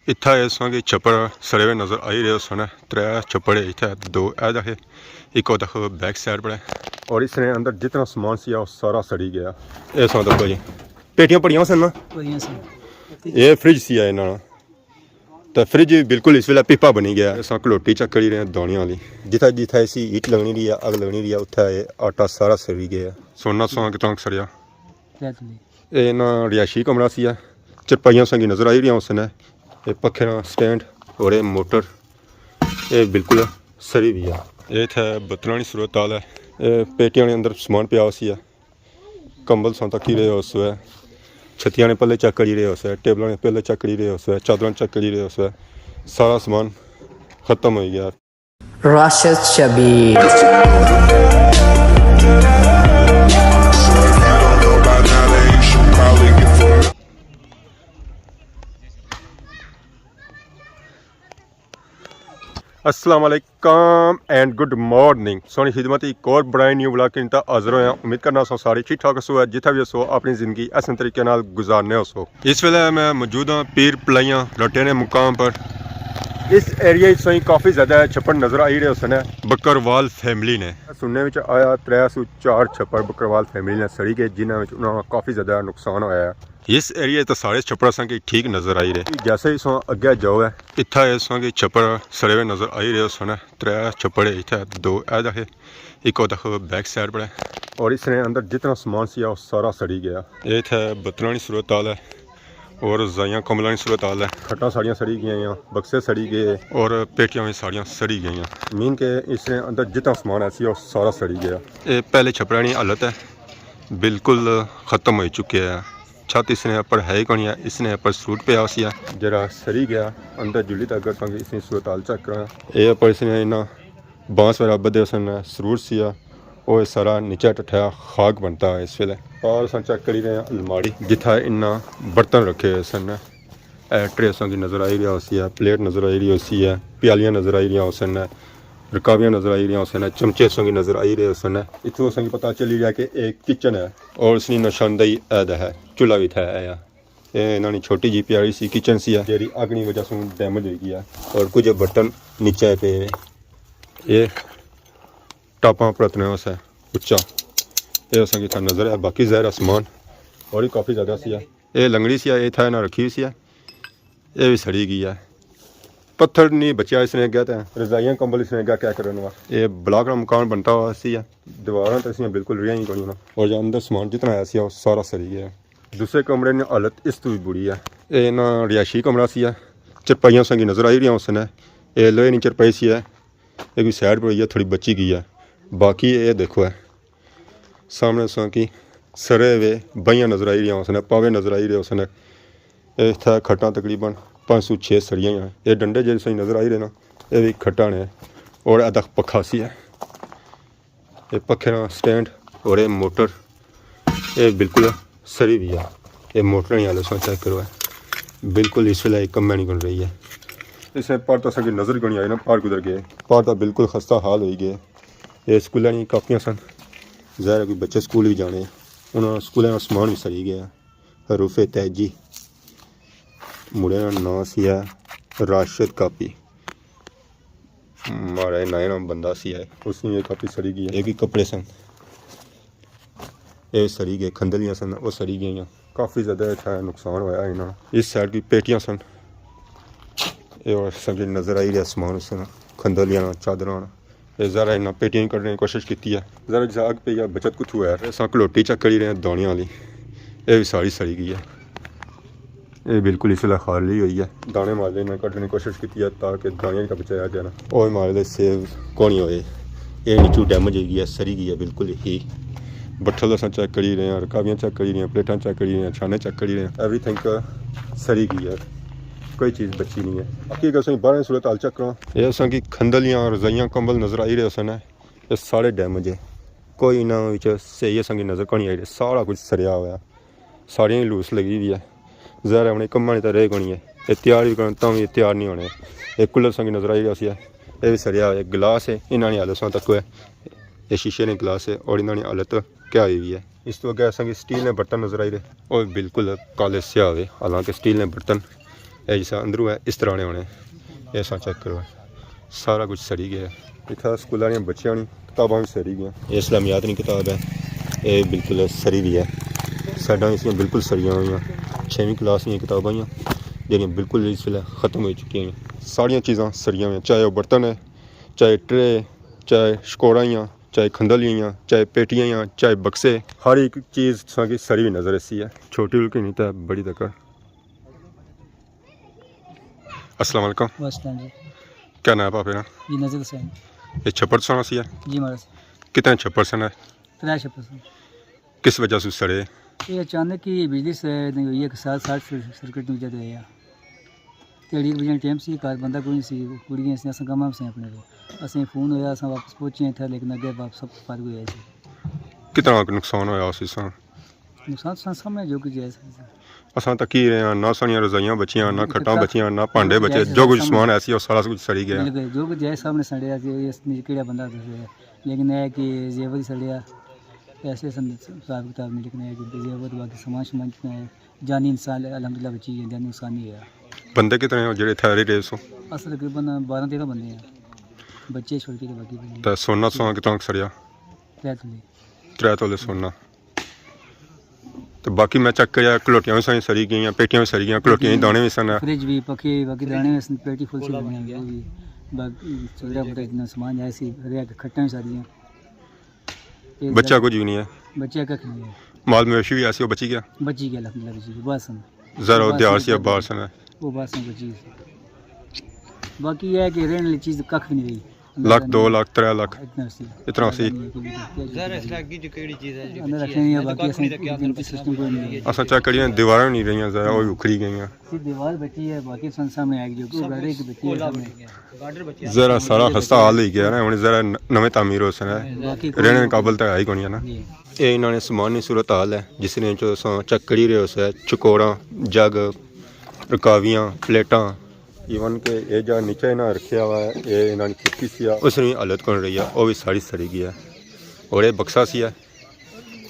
इत्थै इस कि छप्पड़ सड़े हुए नज़र आई रहे सन। त्रै छप्पड़ इत्थै दो ए दखे एक देखो बैक साइड पर है। और इसने अंदर जितना सामान सी वो सारा सड़ी गया। ये सो देखो जी पेटियां पड़ियां सन ना, ये फ्रिज सी है इन्होंने तो फ्रिज बिल्कुल इस वेले पीपा बनी गया। अस घलोटी चक्कड़ी रहे दौनिया वाली जिथे जिथे इसी हीट लगनी रही है अग लगनी रही है उत्थे आटा सारा सड़ी गया। सोना सो कितना सड़िया। ये ना रिहायशी कमरा सी चरपाइयां संगी नज़र आई रही उसने। ये पखे ना स्टैंड और ये मोटर ये बिल्कुल सड़ी हुई है। ये इतने बत्तरानी सूरत हाल है। ये पेटियां ने अंदर समान पिया उसी है। कंबल सौ तक ही रहे उस है। छत्तियां ने पहले चेक करी रहे उस है। टेबलों ने पहले चेक करी रहे उस है। चादरों चेक करी रहे उस है। सारा सामान खत्म हो गया। राशिद शबीर अस्सलाम वालेकुम एंड गुड मॉर्निंग। सोनी खिदमत एक और बड़ा न्यू ब्लॉग के इंता हाजिर होया। उम्मीद करना सो सारी ठीक ठाक सो है जिथे भी सो अपनी जिंदगी ऐसे तरीके नाल गुजारने हो सो। इस वेले मैं मौजूद हाँ पीर पलाइयां रटेने मुकाम पर। इस एरिया से काफ़ी ज़्यादा छप्पड़ नज़र आई रहे उसने बकरवाल फैमिली ने सुनने में आया 304 छप्पड़ बकरवाल फैमिली ने सड़ी गए जिन्होंने काफ़ी ज़्यादा नुकसान होया। इस एरिया तो सारे छप्पड़ संग ठीक नज़र आई रहे। जैसे ही सो अगे जाओ है इतना इस कि छप्पड़ सड़े हुए नज़र आई रहे उसने। त्रै छप्पड़ इतने दो ए दखे एक देखो बैक साइड पर है। और इसने अंदर जितना सामान सी वो सारा सड़ी गया। ये इतने बत्तरानी सूरत हाल है और रजाइयाँ कमलों की सूरत हाल है। खट्टा साड़ियाँ सड़ी गई, बक्से सड़ी गए और पेटियां भी साड़ियाँ सड़ी गई। मीन के इसने अंदर जितना सामान ऐसी वो सारा सड़ी गया। ये पहले छपड़ा की हालत है बिल्कुल ख़त्म हो चुके हैं। छत इसने ऊपर है ही कोनी है। इसने ऊपर सूट पे आसी है जरा सड़ी गया अंदर जुली तक संग इसने सूरत हाल चेक करा। ये ऊपर इसने इन्ना बांस वगैरह बदे उसने सूट सी वो सारा नीचे टठा खाक बनता है इस वेले। और अस चेक करी रहे हैं अलमारी जिथा इन्ना बर्तन रखे हुए सन। ट्रे की नज़र आई रहा उसी है। प्लेट नज़र आई रही उसी है। प्यालियाँ नज़र आई रही उसन। रकाबियाँ नज़र आई रही उसन। चमचे संगी नज़र आई रहे उसन। इतों संगी पता चली रहा कि एक किचन है और उसकी निशानदेही ऐद है चूल्हा भी था ये इन्होंने छोटी जी प्यारी सी किचन सी है जी अग्नि वजह से डैमेज हो गई है। और कुछ बर्तन नीचे पे ये टापा परतने उस है उच्चा ये संगी था नज़र है। बाकी ज़ाहिर सामान और ही काफ़ी ज़्यादा सी है। ये लंगड़ी सी है ये था ना रखी हुई सी है ये भी सड़ी गई है। पत्थर नहीं बचा इसने गया था रजाइयाँ कंबल इसने गया क्या करने वाला। ये ब्लॉक का मकान बनता हुआ सी है दीवार तो इसमें बिल्कुल रही कोई ना। और जो अंदर सामान जितना आया सी वो सारा सड़ी गया। दूसरे कमरे ने हालत इस तो भी बुरी है। ये ना रिहायशी कमरा सी है चरपाइयाँ संगी नज़र आई रही उसने। ये लोहे नहीं चरपाई सी है ये भी साइड पर हुई है थोड़ी बची गई है। बाकी ये देखो है सामने सो की सरे हुए बहियाँ नज़र आई रही उसने पावे नज़र आई रहे उसने। इतना खट्टा तकरीबन 506 सड़ियाँ हैं। ये डंडे जैसे नज़र आई रहे ना ये भी खट्टा ने। और अदा पखा सी है ये पखे ना स्टैंड और ये मोटर ये बिल्कुल सड़ी हुई है। ये मोटर नहीं हाल सो चेक करो है बिल्कुल इस वेले कम नहीं बन रही है। इसे पार तो सभी नज़र क्यों नहीं आई ना पार गुजर गए पार तो बिल्कुल खस्ता हाल हो गए। ये स्कूलों की कापियाँ सन ज़ाहिर है कोई बच्चे स्कूल भी जाने उन्होंने स्कूलों का समान भी सड़ी गया। हरूफे तैजी मुड़े का नाम सी है राशिद कापी मारा नया नाम बंदा सी है उसने ये कापी सड़ी गई है। एक ही कपड़े सन ये सड़ी गए खंदलियाँ सन वो सड़ी गई। काफ़ी ज़्यादा अच्छा नुकसान होया इन्होंने। इस साइड की पेटियाँ सन ये और सब नज़र आई रहा समान उस खंदलियाँ चादर ये ज़रा इन्ना पेटियां कढ़ने की कोशिश की है। ज़रा जैसे अग पे या बचत कुछ हुआ है। अस घलोटी चेक करी रहे हैं दौनिया वाली ये भी सारी सड़ी गई है। ये बिल्कुल इस वेले खाली हुई है। दाने मारने ने कढ़ने की कोशिश की है ताकि दानिया का बचाया जाए ना और मारे सेब कौन होए। ये नीचू डैमेज हो गई है सड़ी गई है बिल्कुल ही। बट्ठल अस चेक करी रहे हैं रकाबियाँ चेक करी रहे हैं प्लेटा चेक करी रहे हैं छाने चेक करी रहे हैं एवरीथिंग सड़ी गई है कोई चीज़ बची नहीं है। बाकी अगर बारह सूरत हाल चेक करो ये अस की खंदलियाँ रजाइयाँ कंबल नज़र आई रहे उसन ये सारे डैमेज है कोई इन्होंने सही संगी नज़र को नहीं आई रही। सारा कुछ सरिया हुआ साड़ियाँ लूस लगी हुई है ज़ाहिर अपने कम्मा तो रहे कोनी है। ये तैयार भी करना तो भी तैयार नहीं होने। एक कूलर संगी नज़र आई रही है ये भी सरिया हुआ गिलास है इन्होंने हालत सौ तक है। ये शीशे ने गिलास है और इन्होंने हालत क्या हुई है। इस तो अगर संगी स्टील ने बर्तन नज़र आई रहे और बिल्कुल काले स्या हुए हालांकि स्टील ने बर्तन ऐसा अंदरों है इस तरह ने होने ऐसा चेक करो सारा कुछ सड़ी गया इतना स्कूलों दी बच्चों दी किताबां भी सड़ी गई ये इस्लामियात दी किताब है ये बिल्कुल सड़ी दी है साइडां इसलिए बिल्कुल सड़ियां हुई 6वीं क्लास दी किताबां जिहड़ियां बिल्कुल इस वेले खत्म हो चुकी हैं सारियां चीज़ां सड़ियां हुई चाहे वह बर्तन है चाहे ट्रे चाहे शकोरां चाहे खंदलियाँ चाहे पेटियाँ चाहे बक्से हर एक चीज़ की सड़ी हुई नज़र ऐसी है छोटी उल्की नहीं तो बड़ी तक। अस्सलाम वालेकुम जी क्या नाम है आपका? जी नजर हुसैन ये छप्पर सोना सी है जी महाराज कितने छप्पर सन है 3 छप्पर किस वजह से सड़े ये अचानक ही बिजली से हुई है कि 7 सर्किट में जद है तेड़ी बजे टाइम से कार बंदा कोई सी कुड़ियां से अस कम से अपने को असें फोन होया अस वापस पहुंचे थे लेकिन अगे वापस सब फर्क होया जी कितना नुकसान होया उस हिस्सा नुकसान सामने जो कुछ है असां तक ही रहे ना सारियां रजाइयां बचियां ना खट्टां बचियां ना भांडे बचे जो कुछ समान ऐसी वो सारा कुछ सड़ी गया जो कुछ है सामने सड़िया केड़ा बंदा लेकिन है कि जेवर सड़िया ऐसे हिसाब किताब नहीं लेकिन है कि जेवर बाकी सामान जानी इंसान अलहमदुलिल्लाह बची है जानी नुकसान नहीं है बंदे कितने हो जेड़े थे रेस हो अस तकरीबन 12-13 बंदे हैं बच्चे छोड़ के बाकी बंदे तो सोना सोना कितना सड़िया 3 तोले सोना तो बाकी मैं चेक किया कलोटियां भी सारी सड़ी गई पेटियां भी सड़ी गई कलोटियां के दाने भी सन फ्रिज भी पके बाकी दाने में पेटी फुल सी बनी है भी बाकी छोटा मोटा इतना सामान है ऐसी खट्टा भी सारी हैं बच्चा कुछ भी नहीं है बच्चे कख नहीं है माल मवेशी भी ऐसी वो बची गया अल्हम्दुलिल्लाह बची गया बस जरा उद्यार से बाहर सन वो बस बची बाकी है कि रहने वाली चीज़ कख भी नहीं रही लाख 2 लाख 3 लाख इतना सी अंदर रखनी है बाकी गिनती सिस्टम कोई नहीं है असा चेक करिए दीवारें नहीं रही जरा वो भी उखड़ी गई दीवार बची है बाकी सामने आएगी जो गाड़ी की बची है सामने जरा सारा खस्ता हाल ही गया ना हुण जरा नवे तामीर हो सन रहने के काबिल तो है ही कोनी है ना ये इन्होंने समानी सूरत हाल है जिसने जो चेक करी रहे हो चकोरा जग रकावियाँ प्लेटा ईवन के ये जो नीचे इन्हें रखा हुआ है ये इन्होंने खिड़की सी उसकी हालत कौन रही है वो भी सारी सड़ी गई है और ये बक्सा सी है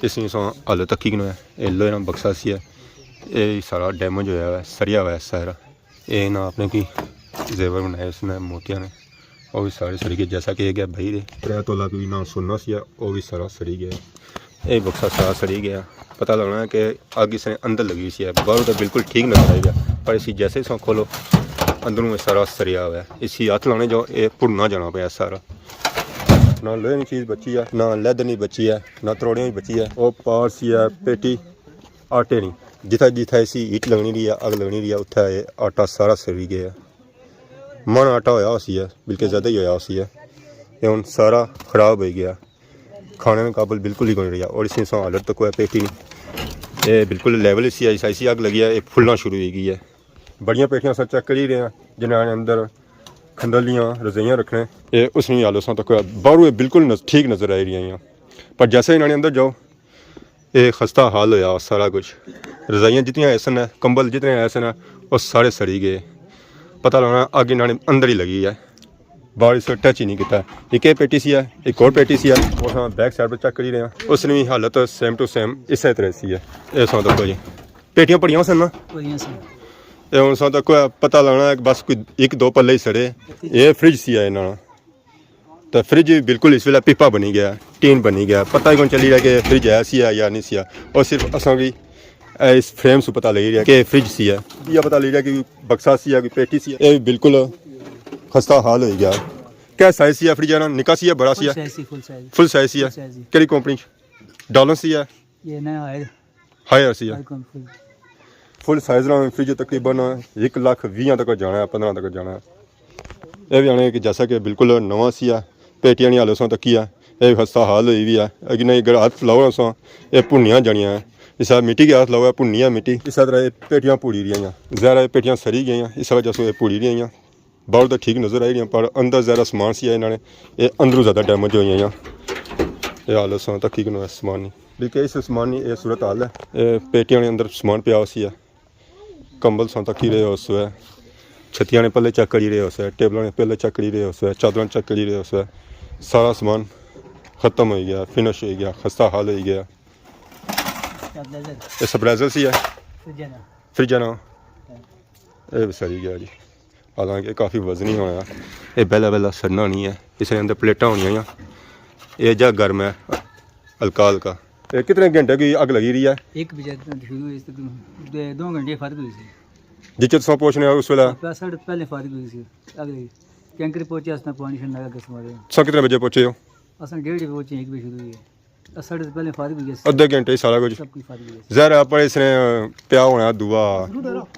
इसकी हालत तक है ये लोहे बक्सा सी है ये सारा डैमेज होया है सरिया हुआ है सारा ये इन्हें आपने की जेवर बनाए उसने मोतिया ने वो भी सारे सड़ी गए जैसा कि ये गया भाई रे 3 तोला भी ना सोना सी है वो भी सारा सड़ी गया ये बक्सा सारा सड़ी गया पता लगना है कि आग इसने अंदर लगी सी है बाहर तो बिल्कुल ठीक नजर आएगा पर इसी जैसे ही खोलो अंदरों सारा सरिया हुआ है इसी हथ लाने जो ये भुड़ना जाना पाया सारा ना लोहे की चीज़ बची है ना लैदर नहीं बची है ना त्रोड़ियाँ बची है वो पार सी है पेटी आटे नहीं जिथा जिथा इसी ईट लगनी रही है अग लगनी रही है उत्थे ये आटा सारा सड़ी गया मन आटा होया उसी है बल्कि ज़्यादा ही होया उसी है ये हुण सारा खराब हो गया खाने में काबिल बिल्कुल ही कोई रही है और इसी हालत तो कोई पेटी नहीं ये बिल्कुल लेवल इसी ऐसी अग लगी है ये फुलना शुरू हो गई है बड़िया पेटियां सर चेक कर ही रहे हैं जिन्होंने अंदर खंदलियाँ रजाइयाँ रखने ये उसनी हालत तक बाहरों बिल्कुल ठीक नज़र आ रही हैं पर जैसे इन्होंने अंदर जाओ ये खस्ता हाल होया सारा कुछ रजाइयाँ जितनियाँ ऐसा है कंबल जितने ऐसे हैं वो सारे सड़ी गए पता लगना अग इन्होंने अंदर ही लगी है बाहर इस टच ही नहीं किया एक पेटी सी है एक और पेटी सी है और हाँ बैक साइड पर चेक कर ही रहे हैं उसने हालत सेम टू सेम इस तरह सी है ये सौ देखो जी पेटियां भरियां सन ना ये हूँ सौ तक पता लगना है बस कोई 1-2 पल्ले ही सड़े ये फ्रिज सी है इन्होंने तो फ्रिज बिल्कुल इस वेले पीपा बनी गया टीन बनी गया पता ही कौन चली रहा कि फ्रिज है सी है या नहीं सी है और सिर्फ असा की इस फ्रेम से पता लगी रहा कि फ्रिज सी है या पता लग रहा कि बक्सा सी है कोई पेटी सी है ये बिल्कुल खस्ता हाल हो गया क्या साइज सी है फ्रिज है ना निका सी है बड़ा सी है फुल साइज सी है केड़ी कंपनी डॉलर सी है हायर सी है फुल साइज ना फ्रिज तकरीबन 1,20,000 तक जाना है 15 तक जाना है ये भी आने कि जैसा कि बिल्कुल नवा सी है पेटियां नहीं हालत तक है ये खस्ता हाल हुई भी है अगर अगर हाथ लाओ सो ये भुनियाँ जानियाँ हैं इस मिट्टी के हाथ लाओ भुनिया मिट्टी इस तरह ये पेटियां भूड़ी रही हैं ज़्यादा पेटियां सड़ी गई इस वजह से ये भूड़ी रही हैं बाहर तो ठीक नज़र आई रही पर अंदर ज़्यादा समान सी है इन्होंने ये अंदरों ज़्यादा डैमेज हुई हैं ये हालत सो तक ही समान नहीं बल्कि इस समान नहीं ये सूरत हाल है ये पेटियां ने अंदर समान पिया उसी है कंबल सौ तक ही रहे उस छत्तियां ने पहले चेक करी रहे उस टेबलों ने पहले चेक करी रहे उस चादरों चेक करी रहे उस सारा समान ख़त्म हो गया फिनिश हो गया खस्ता हाल हो गया ये स्प्रेजर सी है फ्रिज है ना ਇਹ ਵੀ ਸੜੀ ਗਿਆ ਜੀ, ਹਾਲਾਂਕਿ ਕਾਫੀ ਵਜ਼ਨੀ ਹੋਇਆ। ਇਹ ਪਹਿਲਾਂ ਸੜਨਾ नहीं है, इसके अंदर प्लेटा होनी है। ये जा गर्म है हल्का हल्का। ये कितने घंटे की अग लगी रही है? एक बजे शुरू हुई तक 2 घंटे फारिग हुई सी। जिस तुम पहुँचने उस वेला साढ़े पहले फारिग हुई सी। अगले टैंकर पहुंचे अस पानी छड़ना लगा समारे सब कितने बजे पहुँचे हो? अस 1:30 बजे पहुंचे, 1 बजे शुरू हुई है। साढ़े पहले फारिग हुई अद्धे घंटे ही सारा कुछ सब कुछ फारिग हुई जहर पर इसने पिया होना दुआ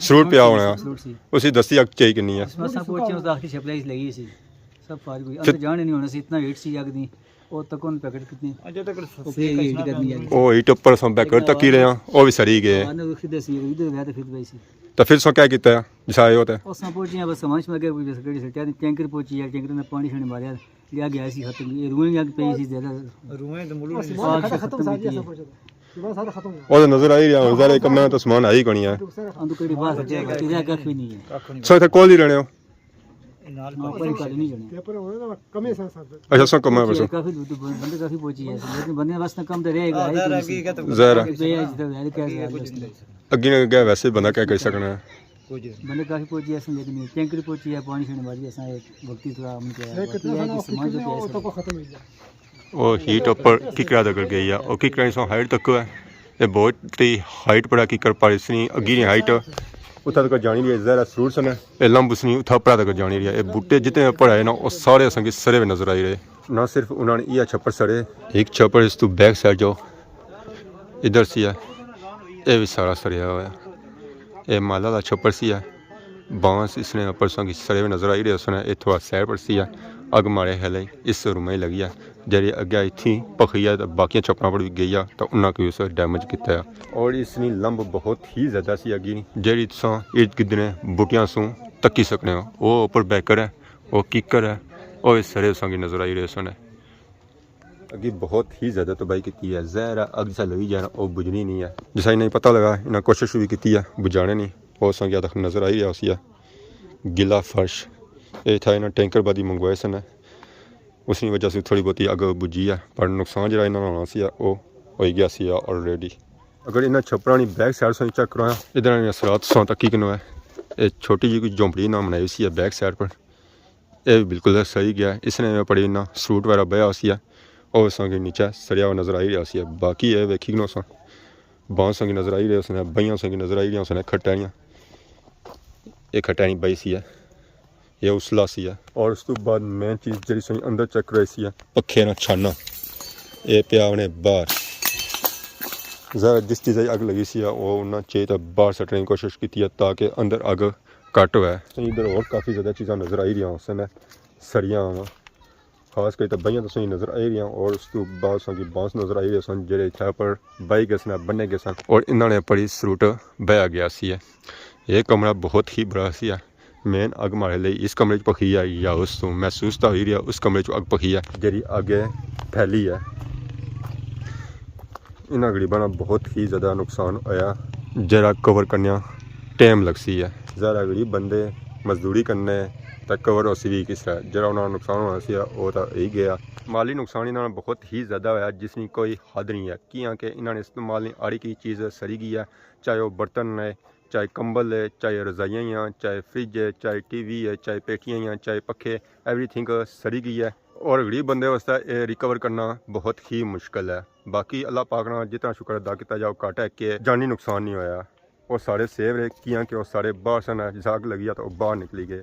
सरूट पिया होना सी। उसी दस्ती अग चाहिए किन्नी है? अस पहुंचे उस आखिरी सप्लाई लगी सी, सब फारिग हुई। अंदर जाने नहीं होना सी, इतना वेट सी अग दी। और तक उन पैकेट कितने अजय तक हीट करनी है। ओ हीट ऊपर सो बैकर तक ही रहे हैं, वो भी सड़ी गए। आने वो सीधे सी इधर गया तो फिर भाई सी। तो फिर सो क्या किया है जिसाए होता है? उस पहुंचे बस समझ में गया कोई गड़ी सटिया टैंकर पहुंची है, टैंकर ने पानी छाने मारया लिया गया सी खत्म। ये रूएं आग पे सी ज्यादा रूएं तो मुल्लो खत्म सारी सुबह सारा खत्म हो। और नजर आ ही रहा है कम में तो सामान आई कोनी है। अंदर कड़ी बात है तेरा काफी नहीं है। सो इथे कॉल ही रहने हो? नाल पर काट नहीं जाने पेपर होने ना कमी से सब अच्छा सो कम है बस काफी बंदे काफी पहुंची है, लेकिन बंदे वास्ते कम तो रहेगा जहर कैसे अगे ने गया वैसे बंदा क्या कर सकना है। बंदे काफी पहुंची है, लेकिन टैंकर पहुंची है पानी छाने मारी ऐसा एक भक्ति थोड़ा हम क्या समाज जो तो खत्म हो गया। वो हीट ऊपर किकरा तक गई है और किकरा सो हाइट तक है। ये बहुत ही हाइट पड़ा किकर पर इसनी अगी नहीं हाइट उतना तक जानी रही है। जहरा फ्रूट्स ने ये लंब उसनी उथा पड़ा तक जानी रही है। ये बूटे जितने पड़े ना वो सारे संगी सरे हुए नजर आई रहे। ना सिर्फ उन्होंने यह छप्पर सड़े, एक छप्पर इस तू बैक साइड जो इधर सी है ये भी सारा सड़िया हुआ है। ये माला का छप्पर सी है, बांस इसने ऊपर संगी सरे हुए नजर आई रहे। उसने ये थोड़ा साइड पर सी है, अग मारे है इस रूम में ही लगी है। जी अगे इतनी पखी है तो बाकी छप्परों पर भी गई है तो उन्होंने कोई उस डैमेज किया है। और इसनी लंब बहुत ही ज़्यादा सी अगी जी तुम इर्द गिर्द ने बूटियां सू तकी सकने हो। वो उपर बैकर है, वो किकर है, और इस सरे संगी नजर आई रहे उसने अगी बहुत ही ज़्यादा तबाही की है। जहर अग जैसा लगी जाए वो बुझनी नहीं है। जैसा नहीं पता लगा इन्हें कोशिश भी की है बुझाने नहीं, वो संख्या तक नजर आई रहा उसी गिला फर्श ये था। इन्हें टैंकर बादी मंगवाए सन, उसी वजह से थोड़ी बहुत अग बुझी है, पर नुकसान जो इन्होंने होना सी वो हो गया सी ऑलरेडी। अगर इन्हें छप्परों की बैक साइड से चेक करो इधर असरात सौ तक की है। ये छोटी जी कोई झोंपड़ी ना बनाई सी बैक साइड पर, यह भी बिल्कुल सही गया। इसने पड़ी इन्ना सूट वगैरह बया उसी और संगे नीचे सड़िया हुआ नजर आई रहा सी। बाकी ये वेखी नो सा बांस संगी नजर आई रही उसने, बइयां संगी नजर आई रही उसने, खटैनियाँ ये खटैनी बई सी है, ये उसला सी है। और उस तो बाद मेन चीज़ जी सही अंदर चेक रही सी पखे ना छाना ये पिया उन्हें बाहर। ज़रा जिस चीज़ अग लगी सी वो उन्हें चाहिए तो बाहर सटने की कोशिश की है ताकि अंदर अग घट हो। इधर और काफ़ी ज़्यादा चीज़ा नज़र आई रही उसने, सड़ियाँ खास कर तो बइयां तो सही नज़र आई रही। और उस तो बाद संगी बांस नज़र आई रही सन जे इतना पर बह गए सन बने गए सन। और इन्होंने पड़ी सरूट बह गया सी। ये कमरा बहुत ही बड़ा सी है। मेन अग मारे लिए इस कमरे पखी है या उस तो महसूस तो हो ही रहा उस कमरे अग पखी है जी अगे फैली है। इन्होंने गरीबों बहुत ही ज़्यादा नुकसान होया, जरा कवर करने टाइम लग सी है। ज़रा गरीब बंदे मजदूरी करने तक कवर हो सी भी किस तरह जरा उन्होंने नुकसान होना सी वो तो यही गया। माली नुकसान इन्होंने बहुत ही ज़्यादा होया जिसकी कोई हद नहीं है कि इन्होंने इस्तेमाल नहीं आड़ी की चीज़ सड़ी गई है, चाहे वो बर्तन है, चाहे कंबल है, चाहे रजाइयाँ हैं, चाहे फ्रिज है, चाहे टीवी है, चाहे पेटियाँ हैं, चाहे पखे, एवरीथिंग सड़ी गई है। और गरीब बंदे वास्ते रिकवर करना बहुत ही मुश्किल है। बाकी अल्लाह पाक ना जितना शुक्र अदा किया जाओ घट है कि जानी नुकसान नहीं होया। वो सारे सेव रहे कि वो सारे बाहर सन जाग लगी तो बाहर निकली गए।